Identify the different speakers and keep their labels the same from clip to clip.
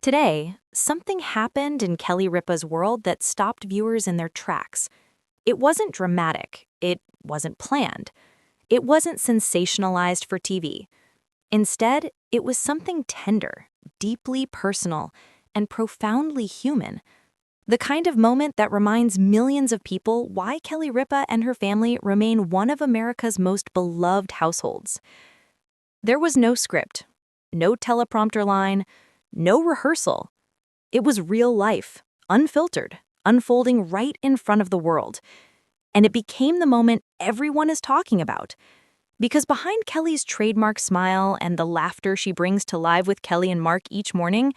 Speaker 1: Today, something happened in Kelly Ripa's world that stopped viewers in their tracks. It wasn't dramatic. It wasn't planned. It wasn't sensationalized for TV. Instead, it was something tender, deeply personal, and profoundly human. The kind of moment that reminds millions of people why Kelly Ripa and her family remain one of America's most beloved households. There was no script, no teleprompter line, no rehearsal. It was real life, unfiltered, unfolding right in front of the world. And it became the moment everyone is talking about. Because behind Kelly's trademark smile and the laughter she brings to Live with Kelly&Mark each morning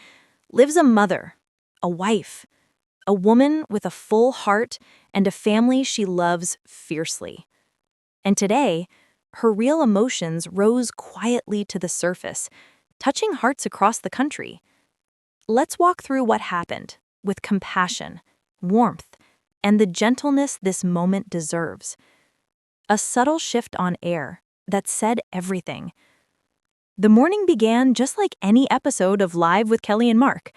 Speaker 1: lives a mother, a wife, a woman with a full heart and a family she loves fiercely. And today, her real emotions rose quietly to the surface, touching hearts across the country. Let's walk through what happened with compassion, warmth, and the gentleness this moment deserves. A subtle shift on air that said everything. The morning began just like any episode of Live with Kelly&Mark.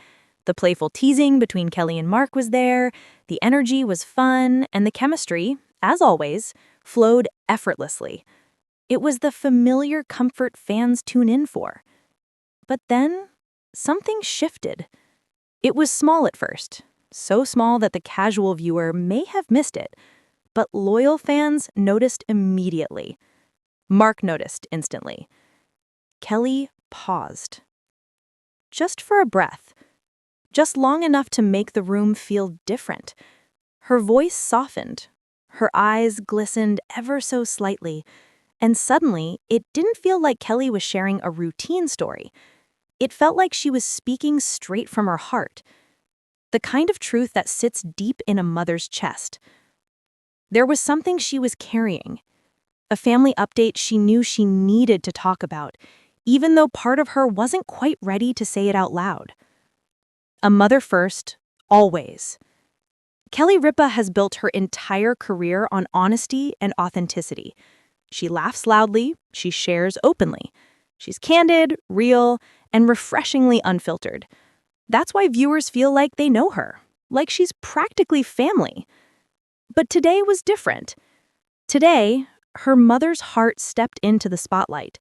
Speaker 1: The playful teasing between Kelly and Mark was there, the energy was fun, and the chemistry, as always, flowed effortlessly. It was the familiar comfort fans tune in for. But then, something shifted. It was small at first, so small that the casual viewer may have missed it, but loyal fans noticed immediately. Mark noticed instantly. Kelly paused. Just for a breath. Just long enough to make the room feel different. Her voice softened. Her eyes glistened ever so slightly. And suddenly, it didn't feel like Kelly was sharing a routine story. It felt like she was speaking straight from her heart. The kind of truth that sits deep in a mother's chest. There was something she was carrying. A family update she knew she needed to talk about, even though part of her wasn't quite ready to say it out loud. A mother first, always. Kelly Ripa has built her entire career on honesty and authenticity. She laughs loudly, she shares openly. She's candid, real, and refreshingly unfiltered. That's why viewers feel like they know her, like she's practically family. But today was different. Today, her mother's heart stepped into the spotlight.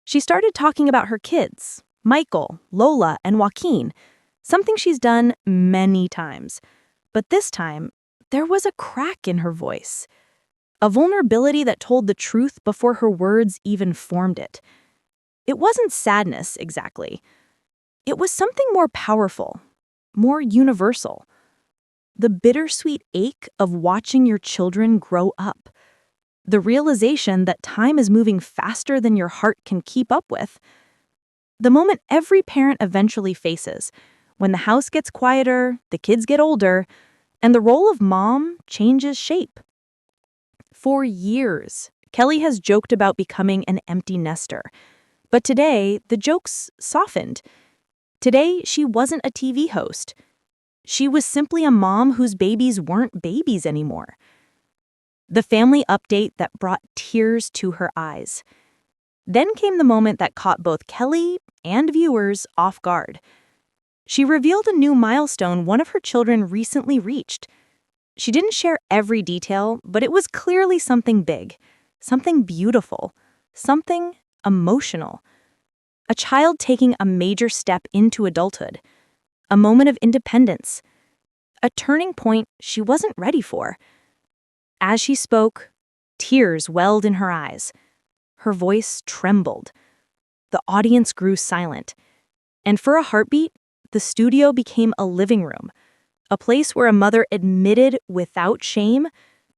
Speaker 1: She started talking about her kids, Michael, Lola, and Joaquin, something she's done many times. But this time, there was a crack in her voice. A vulnerability that told the truth before her words even formed it. It wasn't sadness, exactly. It was something more powerful, more universal. The bittersweet ache of watching your children grow up. The realization that time is moving faster than your heart can keep up with. The moment every parent eventually faces, when the house gets quieter, the kids get older, and the role of mom changes shape. For years, Kelly has joked about becoming an empty nester. But today, the jokes softened. Today, she wasn't a TV host. She was simply a mom whose babies weren't babies anymore. The family update that brought tears to her eyes. Then came the moment that caught both Kelly and viewers off guard. She revealed a new milestone one of her children recently reached. She didn't share every detail, but it was clearly something big, something beautiful, something emotional. A child taking a major step into adulthood. A moment of independence. A turning point she wasn't ready for. As she spoke, tears welled in her eyes. Her voice trembled. The audience grew silent. And for a heartbeat, the studio became a living room, a place where a mother admitted without shame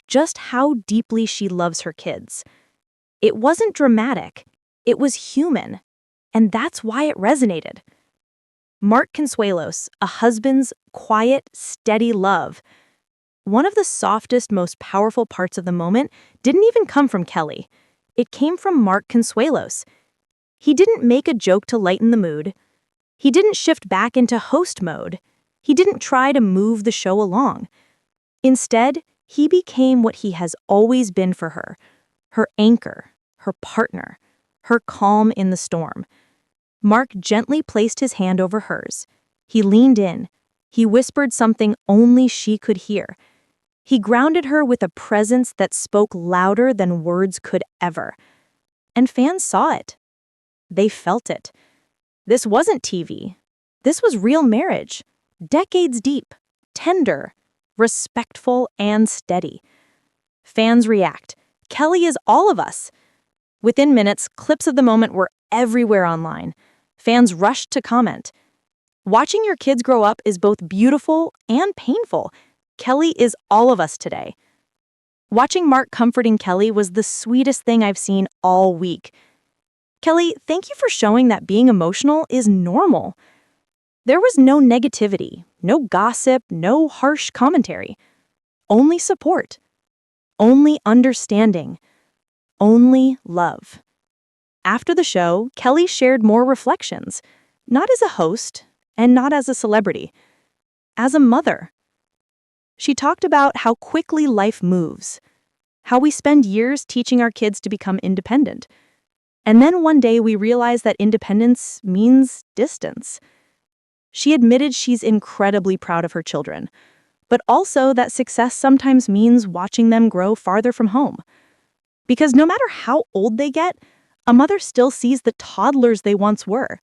Speaker 1: just how deeply she loves her kids. It wasn't dramatic. It was human. And that's why it resonated. Mark Consuelos, a husband's quiet, steady love. One of the softest, most powerful parts of the moment didn't even come from Kelly. It came from Mark Consuelos. He didn't make a joke to lighten the mood. He didn't shift back into host mode. He didn't try to move the show along. Instead, he became what he has always been for her anchor, her partner, her calm in the storm. Mark gently placed his hand over hers. He leaned in. He whispered something only she could hear. He grounded her with a presence that spoke louder than words could ever. And fans saw it. They felt it. This wasn't TV. This was real marriage. Decades deep, tender, respectful, and steady. Fans react. Kelly is all of us. Within minutes, clips of the moment were everywhere online. Fans rushed to comment. Watching your kids grow up is both beautiful and painful. Kelly is all of us today. Watching Mark comforting Kelly was the sweetest thing I've seen all week. Kelly, thank you for showing that being emotional is normal. There was no negativity, no gossip, no harsh commentary. Only support. Only understanding. Only love. After the show, Kelly shared more reflections, not as a host and not as a celebrity, as a mother. She talked about how quickly life moves, how we spend years teaching our kids to become independent. And then one day we realize that independence means distance. She admitted she's incredibly proud of her children, but also that success sometimes means watching them grow farther from home. Because no matter how old they get, a mother still sees the toddlers they once were.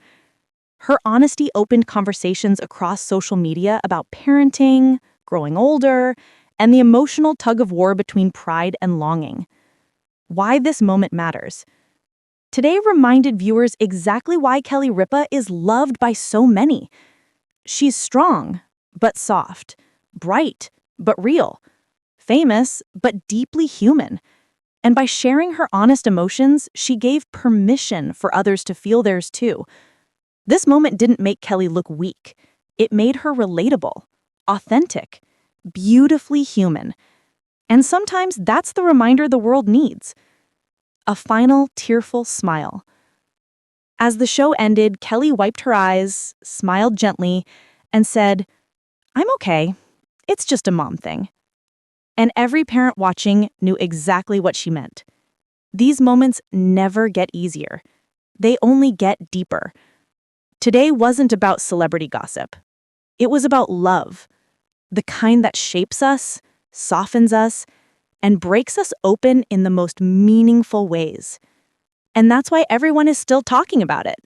Speaker 1: Her honesty opened conversations across social media about parenting, growing older, and the emotional tug-of-war between pride and longing. Why this moment matters. Today reminded viewers exactly why Kelly Ripa is loved by so many. She's strong, but soft, bright, but real, famous, but deeply human. And by sharing her honest emotions, she gave permission for others to feel theirs too. This moment didn't make Kelly look weak. It made her relatable, authentic, beautifully human. And sometimes that's the reminder the world needs. A final, tearful smile. As the show ended, Kelly wiped her eyes, smiled gently, and said, "I'm okay. It's just a mom thing." And every parent watching knew exactly what she meant. These moments never get easier. They only get deeper. Today wasn't about celebrity gossip. It was about love, the kind that shapes us, softens us, and breaks us open in the most meaningful ways. And that's why everyone is still talking about it.